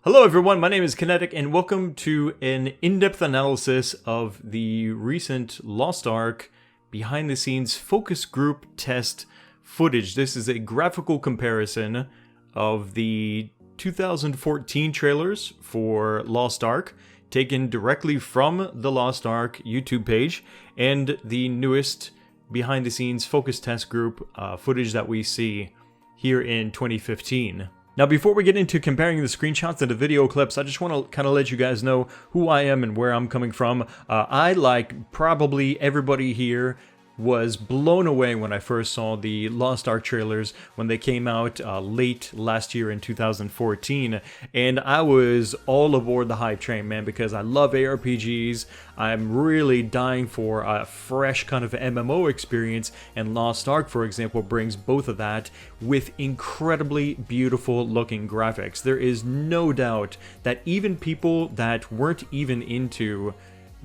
Hello everyone, my name is Kinetic and welcome to an in-depth analysis of the recent Lost Ark behind the scenes focus group test footage. This is a graphical comparison of the 2014 trailers for Lost Ark taken directly from the Lost Ark YouTube page and the newest behind the scenes focus test group footage that we see here in 2015. Now, before we get into comparing the screenshots and the video clips, I just want to kind of let you guys know who I am and where I'm coming from. I, like probably everybody here, was blown away when I first saw the Lost Ark trailers when they came out late last year in 2014, and I was all aboard the hype train, man, because I love ARPGs. I'm really dying for a fresh kind of MMO experience, and Lost Ark, for example, brings both of that with incredibly beautiful looking graphics. There is no doubt that even people that weren't even into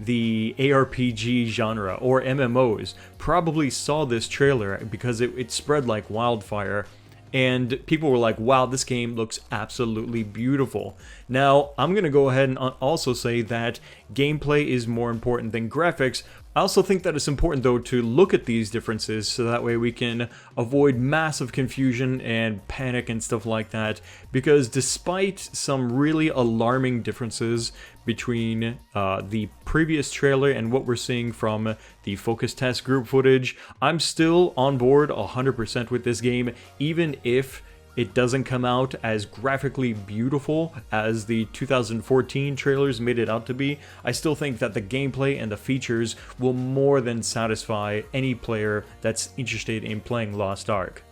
the ARPG genre or MMOs probably saw this trailer because it spread like wildfire, and people were like, wow, this game looks absolutely beautiful. Now, I'm gonna go ahead and also say that gameplay is more important than graphics. I also think that it's important, though, to look at these differences so that way we can avoid massive confusion and panic and stuff like that, because despite some really alarming differences between the previous trailer and what we're seeing from the focus test group footage, I'm still on board 100% with this game, even if it doesn't come out as graphically beautiful as the 2014 trailers made it out to be. I still think that the gameplay and the features will more than satisfy any player that's interested in playing Lost Ark.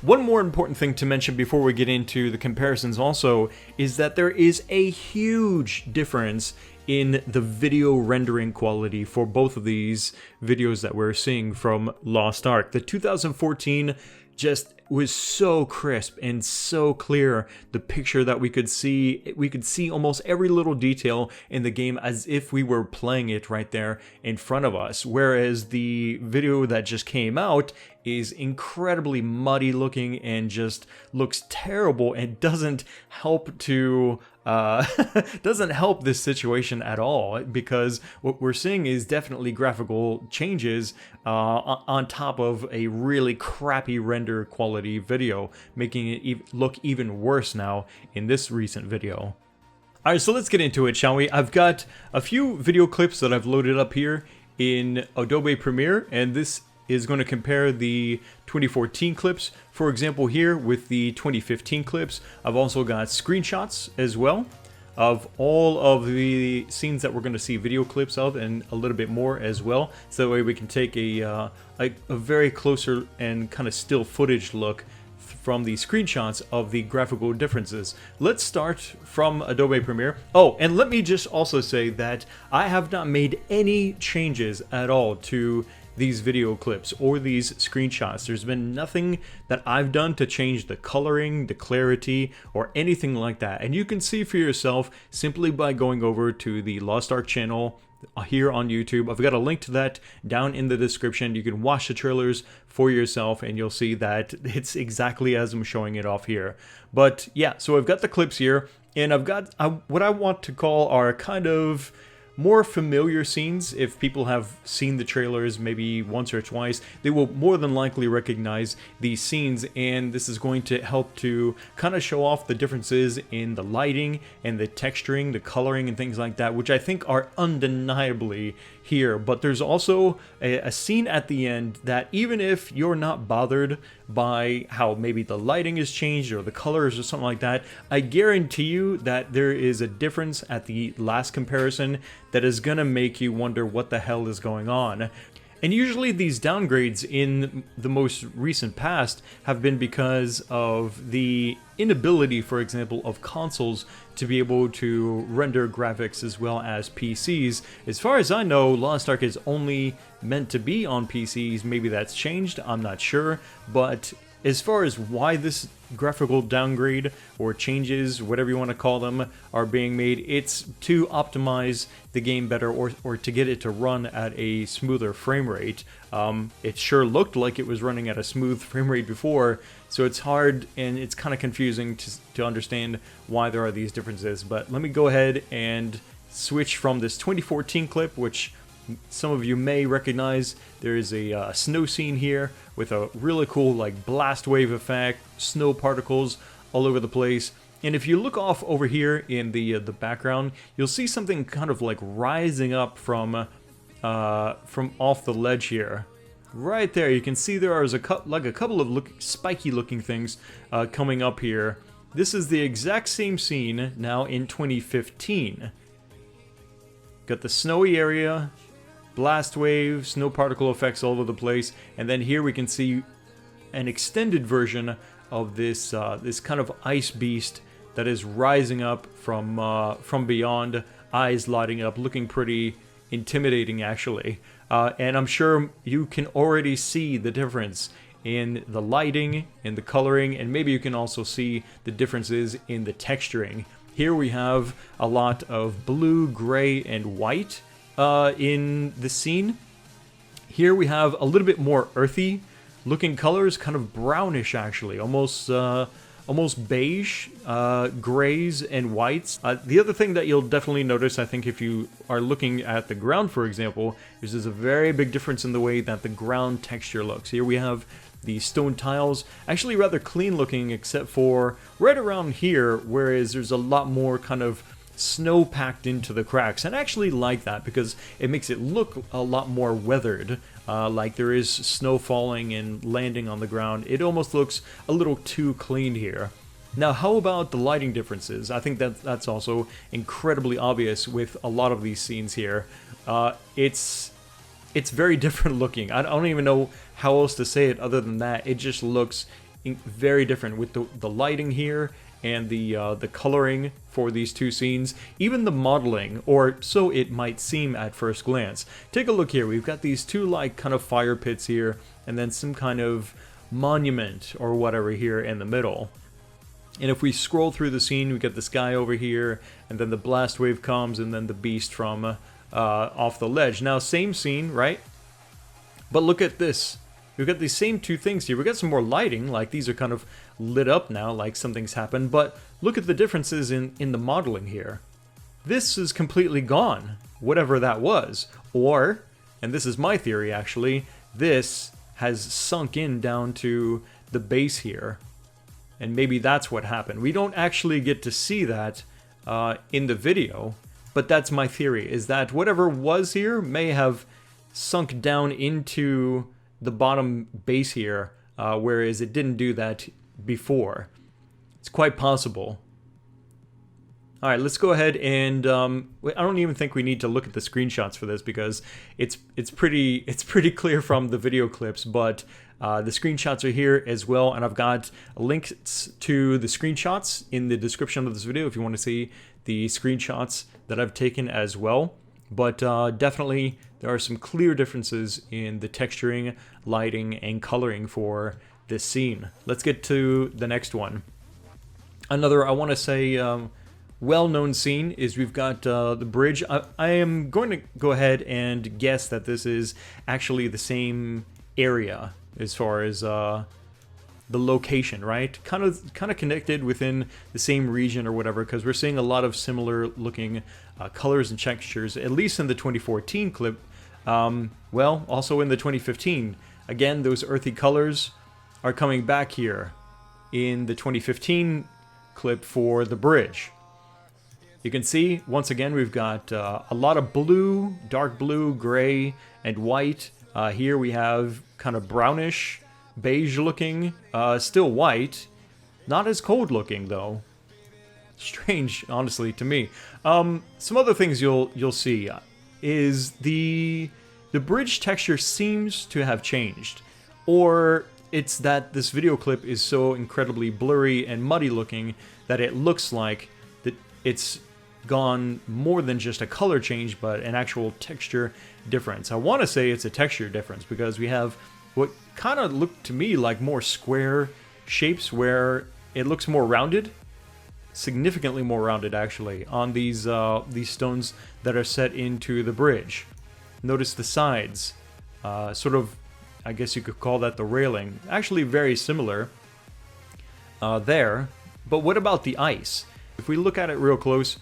One more important thing to mention before we get into the comparisons also is that there is a huge difference in the video rendering quality for both of these videos that we're seeing from Lost Ark. The 2014 just was so crisp and so clear. The picture that we could see almost every little detail in the game as if we were playing it right there in front of us. Whereas the video that just came out is incredibly muddy looking and just looks terrible and doesn't help to doesn't help this situation at all, because what we're seeing is definitely graphical changes on top of a really crappy render quality video, making it look even worse now in this recent video. Alright, so let's get into it, shall we? I've got a few video clips that I've loaded up here in Adobe Premiere, and this is going to compare the 2014 clips, for example, here with the 2015 clips. I've also got screenshots as well of all of the scenes that we're going to see video clips of, and a little bit more as well, so that way we can take a very closer and kind of still footage look from the screenshots of the graphical differences. Let's start from Adobe Premiere. Oh, and let me just also say that I have not made any changes at all to these video clips or these screenshots. There's been nothing that I've done to change the coloring, the clarity, or anything like that. And you can see for yourself simply by going over to the Lost Ark channel here on YouTube. I've got a link to that down in the description. You can watch the trailers for yourself and you'll see that it's exactly as I'm showing it off here. But yeah, so I've got the clips here, and I've got what I want to call are kind of more familiar scenes. If people have seen the trailers maybe once or twice, they will more than likely recognize these scenes, and this is going to help to kind of show off the differences in the lighting and the texturing, the coloring, and things like that, which I think are undeniably here. But there's also a scene at the end that, even if you're not bothered by how maybe the lighting is changed or the colors or something like that, I guarantee you that there is a difference at the last comparison that is gonna make you wonder what the hell is going on. And usually these downgrades in the most recent past have been because of the inability, for example, of consoles to be able to render graphics as well as PCs. As far as I know, Lost Ark is only meant to be on PCs. Maybe that's changed, I'm not sure, but As far as why this graphical downgrade or changes, whatever you want to call them, are being made, it's to optimize the game better or to get it to run at a smoother frame rate. It sure looked like it was running at a smooth frame rate before, so it's hard and it's kind of confusing to understand why there are these differences. But let me go ahead and switch from this 2014 clip, which some of you may recognize. There is a snow scene here with a really cool like blast wave effect, snow particles all over the place. And if you look off over here in the background, you'll see something kind of like rising up from off the ledge here. Right there, you can see there is a couple of spiky looking things coming up here. This is the exact same scene now in 2015. Got the snowy area, blast wave, snow particle effects all over the place, and then here we can see an extended version of this this kind of ice beast that is rising up from beyond, eyes lighting up, looking pretty intimidating actually. And I'm sure you can already see the difference in the lighting, in the coloring, and maybe you can also see the differences in the texturing. Here we have a lot of blue, gray, and white in the scene. Here we have a little bit more earthy looking colors, kind of brownish actually, almost beige, grays and whites. The other thing that you'll definitely notice, I think, if you are looking at the ground, for example, is there's a very big difference in the way that the ground texture looks. Here we have the stone tiles, actually rather clean looking except for right around here, whereas there's a lot more kind of snow packed into the cracks. And I actually like that because it makes it look a lot more weathered, like there is snow falling and landing on the ground. It almost looks a little too clean here. Now, how about the lighting differences? I think that's also incredibly obvious with a lot of these scenes here. It's very different looking. I don't even know how else to say it other than that. It just looks very different with the lighting here and the coloring for these two scenes, even the modeling, or so it might seem at first glance. Take a look here. We've got these two like kind of fire pits here, and then some kind of monument or whatever here in the middle. And if we scroll through the scene, we get this guy over here, and then the blast wave comes, and then the beast from off the ledge. Now, same scene, right? But look at this. We've got these same two things here. We've got some more lighting, like these are kind of lit up now, like something's happened. But look at the differences in the modeling here. This is completely gone, whatever that was. Or, and this is my theory actually, this has sunk in down to the base here. And maybe that's what happened. We don't actually get to see that in the video, but that's my theory, is that whatever was here may have sunk down into the bottom base here, whereas it didn't do that before. It's quite possible. All right, let's go ahead and I don't even think we need to look at the screenshots for this because it's pretty clear from the video clips, but the screenshots are here as well, and I've got links to the screenshots in the description of this video if you want to see the screenshots that I've taken as well. But definitely there are some clear differences in the texturing, lighting, and coloring for this scene. Let's get to the next one. Another, I want to say, well-known scene is we've got the bridge. I am going to go ahead and guess that this is actually the same area as far as the location, right? Kind of connected within the same region or whatever, because we're seeing a lot of similar looking colors and textures, at least in the 2014 clip. Well, also in the 2015. Again, those earthy colors are coming back here in the 2015 clip for the bridge. You can see, once again, we've got a lot of blue, dark blue, gray, and white. Here we have kind of brownish, beige looking, still white. Not as cold looking, though. Strange, honestly, to me. Some other things you'll see is the bridge texture seems to have changed. Or it's that this video clip is so incredibly blurry and muddy looking that it looks like that it's gone more than just a color change, but an actual texture difference. I want to say it's a texture difference because we have what kind of look to me like more square shapes where it looks more rounded, significantly more rounded actually, on these stones that are set into the bridge. Notice the sides, sort of, I guess you could call that the railing. Actually very similar there. But what about the ice? If we look at it real close,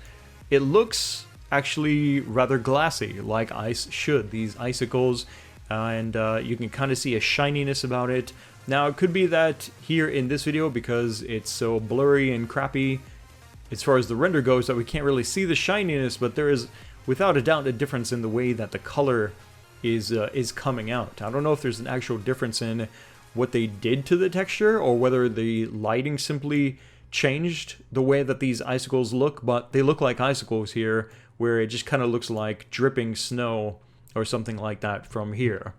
it looks actually rather glassy, like ice should. These icicles, and you can kind of see a shininess about it. Now, it could be that here in this video, because it's so blurry and crappy as far as the render goes, that we can't really see the shininess, but there is, without a doubt, a difference in the way that the color is coming out. I don't know if there's an actual difference in what they did to the texture, or whether the lighting simply changed the way that these icicles look, but they look like icicles here, where it just kind of looks like dripping snow or something like that from here.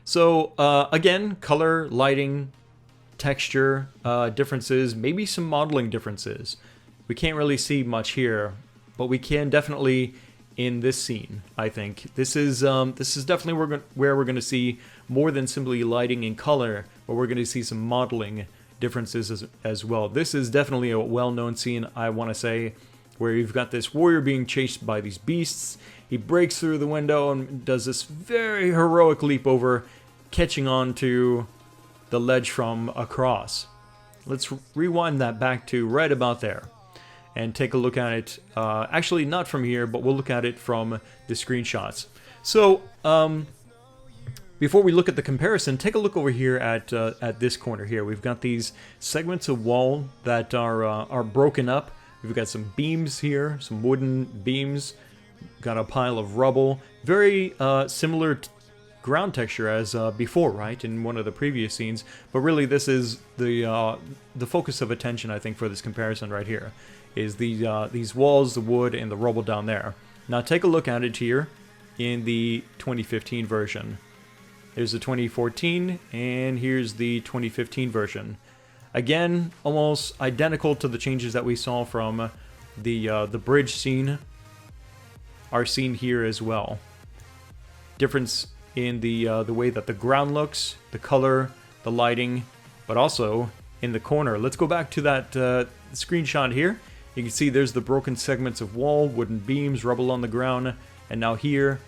So again, color, lighting, texture differences, maybe some modeling differences. We can't really see much here, but we can definitely in this scene. I think this is definitely where we're going to see more than simply lighting and color, but we're going to see some modeling differences as well. This is definitely a well-known scene, I want to say, where you've got this warrior being chased by these beasts. He breaks through the window and does this very heroic leap over, catching on to the ledge from across. Let's rewind that back to right about there and take a look at it. Actually, not from here, but we'll look at it from the screenshots. So, before we look at the comparison, take a look over here at this corner here. We've got these segments of wall that are broken up. We've got some beams here, some wooden beams. Got a pile of rubble. Very similar ground texture as before, right, in one of the previous scenes. But really, this is the focus of attention, I think, for this comparison right here, is these walls, the wood, and the rubble down there. Now take a look at it here in the 2015 version. There's the 2014, and here's the 2015 version. Again, almost identical to the changes that we saw from the bridge scene are seen here as well. Difference in the way that the ground looks, the color, the lighting, but also in the corner. Let's go back to that screenshot here. You can see there's the broken segments of wall, wooden beams, rubble on the ground, and now here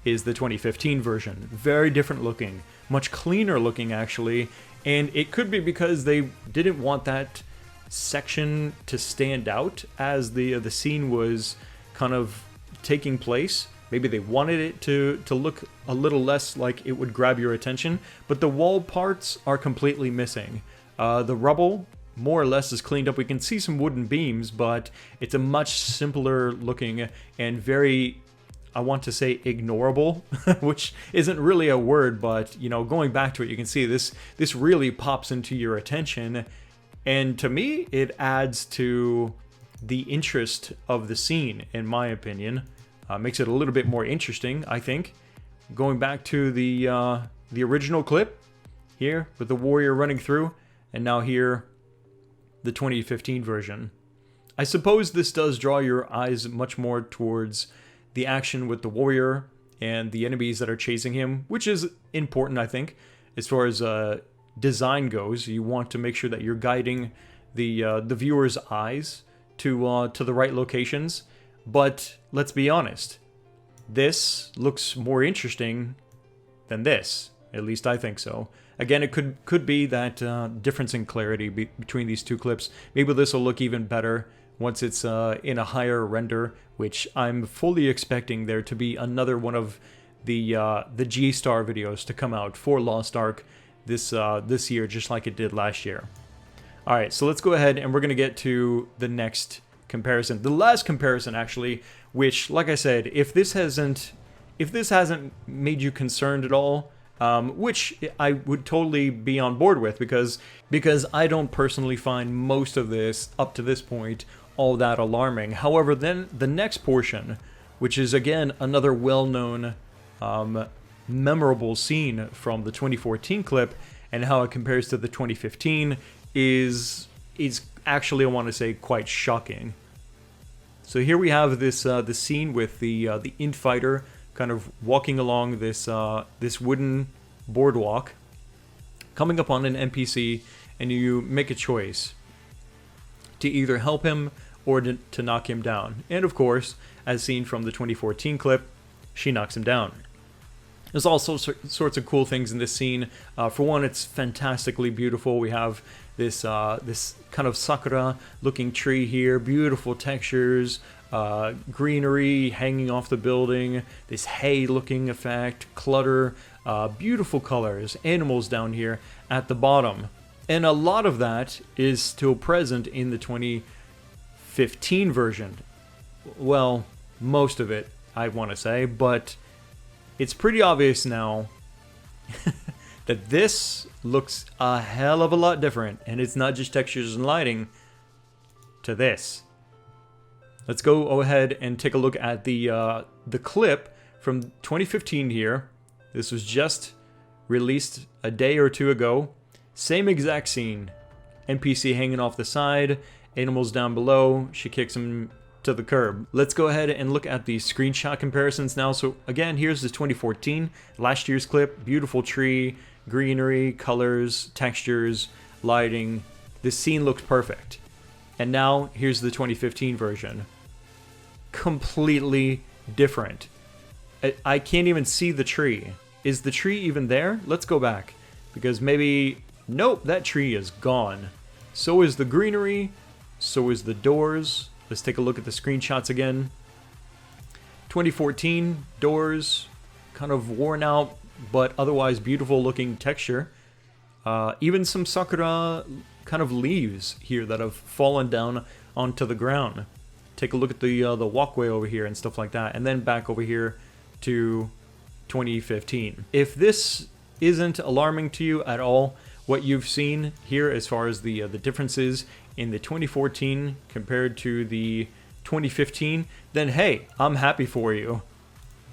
is the 2015 version. Very different looking, much cleaner looking actually, and it could be because they didn't want that section to stand out as the scene was kind of taking place. Maybe they wanted it to look a little less like it would grab your attention, but the wall parts are completely missing. The rubble more or less is cleaned up. We can see some wooden beams, but it's a much simpler looking and very, I want to say, ignorable, which isn't really a word, but you know, going back to it, you can see this really pops into your attention, and to me, it adds to the interest of the scene, in my opinion. Makes it a little bit more interesting, I think. Going back to the original clip here with the warrior running through, and now here the 2015 version. I suppose this does draw your eyes much more towards the action with the warrior and the enemies that are chasing him, which is important, I think, as far as design goes. You want to make sure that you're guiding the viewer's eyes to the right locations. But let's be honest, this looks more interesting than this. At least I think so. Again, it could be that difference in clarity between these two clips. Maybe this will look even better once it's in a higher render, which I'm fully expecting there to be another one of the G-Star videos to come out for Lost Ark this year, just like it did last year. All right, so let's go ahead and we're gonna get to the next comparison, the last comparison actually, which, like I said, if this hasn't made you concerned at all, which I would totally be on board with, because I don't personally find most of this up to this point all that alarming. However, then the next portion, which is again another well-known memorable scene from the 2014 clip, and how it compares to the 2015 is actually, I want to say, quite shocking. So here we have this the scene with the infighter kind of walking along this this wooden boardwalk, coming upon an NPC, and you make a choice to either help him or to knock him down. And of course, as seen from the 2014 clip, she knocks him down. There's also sorts of cool things in this scene. For one, it's fantastically beautiful. We have this this kind of sakura-looking tree here, beautiful textures, greenery hanging off the building, this hay-looking effect, clutter, beautiful colors, animals down here at the bottom. And a lot of that is still present in the 2015 version. Well, most of it, I want to say, but it's pretty obvious now that this looks a hell of a lot different, and it's not just textures and lighting to this. Let's go ahead and take a look at the clip from 2015 here. This was just released a day or two ago. Same exact scene. NPC hanging off the side, animals down below, she kicks him to the curb. Let's go ahead and look at the screenshot comparisons now. So again, here's the 2014, last year's clip. Beautiful tree, greenery, colors, textures, lighting. This scene looks perfect. And now here's the 2015 version. Completely different. I can't even see the tree. Is the tree even there? Let's go back, because maybe, nope, that tree is gone. So is the greenery, so is the doors. Let's take a look at the screenshots again. 2014, doors, kind of worn out, but otherwise beautiful looking texture. Even some sakura kind of leaves here that have fallen down onto the ground. Take a look at the walkway over here and stuff like that. And then back over here to 2015. If this isn't alarming to you at all, what you've seen here as far as the differences in the 2014 compared to the 2015, then hey, I'm happy for you.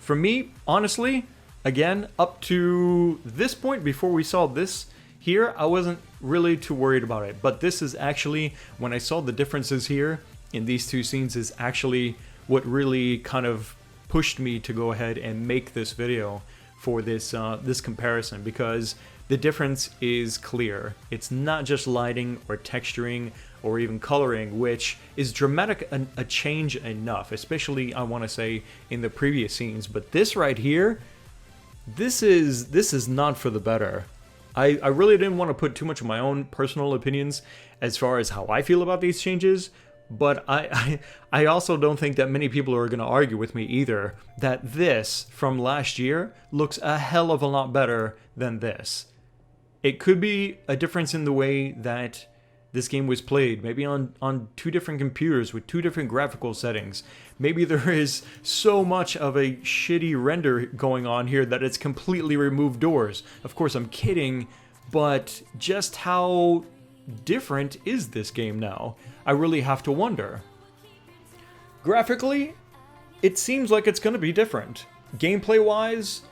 For me, honestly, again, up to this point before we saw this here, I wasn't really too worried about it. But this is actually, when I saw the differences here in these two scenes, is actually what really kind of pushed me to go ahead and make this video for this this comparison, because the difference is clear. It's not just lighting or texturing or even coloring, which is dramatic a change enough, especially I want to say in the previous scenes. But this right here, this is not for the better. I really didn't want to put too much of my own personal opinions as far as how I feel about these changes, but I also don't think that many people are going to argue with me either, that this from last year looks a hell of a lot better than this. It could be a difference in the way that this game was played, maybe on two different computers with two different graphical settings. Maybe there is so much of a shitty render going on here that it's completely removed doors. Of course, I'm kidding, but just how different is this game now? I really have to wonder. Graphically, it seems like it's going to be different. Gameplay-wise,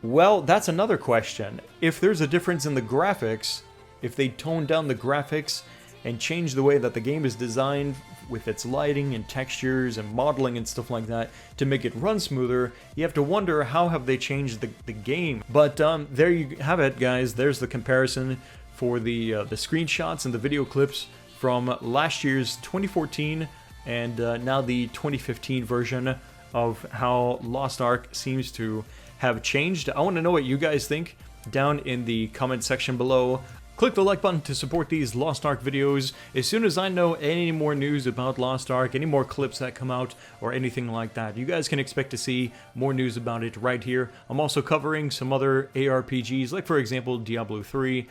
well, that's another question. If there's a difference in the graphics, if they tone down the graphics and change the way that the game is designed with its lighting and textures and modeling and stuff like that to make it run smoother, you have to wonder how have they changed the game. But there you have it, guys. There's the comparison for the screenshots and the video clips from last year's 2014 and now the 2015 version of how Lost Ark seems to have changed. I want to know what you guys think down in the comment section below. Click the like button to support these Lost Ark videos. As soon as I know any more news about Lost Ark, any more clips that come out, or anything like that, you guys can expect to see more news about it right here. I'm also covering some other ARPGs, like for example Diablo 3,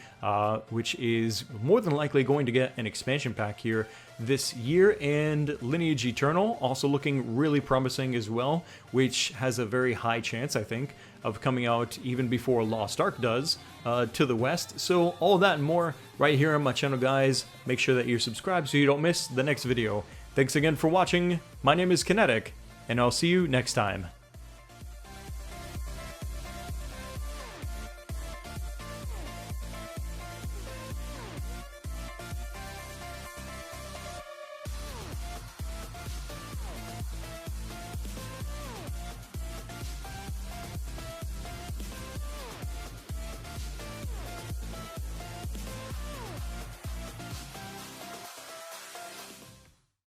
which is more than likely going to get an expansion pack here this year, and Lineage Eternal, also looking really promising as well, which has a very high chance, I think, of coming out even before Lost Ark does, to the west. So all that and more right here on my channel, guys. Make sure that you're subscribed so you don't miss the next video. Thanks again for watching. My name is Kinetic, and I'll see you next time.